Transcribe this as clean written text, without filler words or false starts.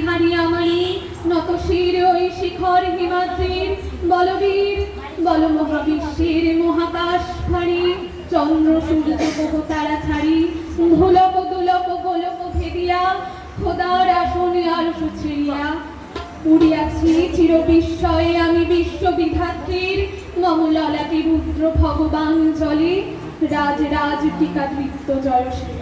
হারিয়া মানি নত শির ওই শিখর হিমাদ্রির বলবীর বল মহাবিশ্বের মহাকাশ ফাড়ি চন্দ্র সূর্য বহু তারা ছাড়ি ধুলক দুলক গোলক ভেদিয়া খোদার আসন আলস ছেড়িয়া উড়িয়াছি চির বিস্ময়ে আমি বিশ্ববিধাত্রীর মমললাটি রুদ্র ভগবান জলে রাজ রাজ টিকা নৃত্য জয়শ্রী।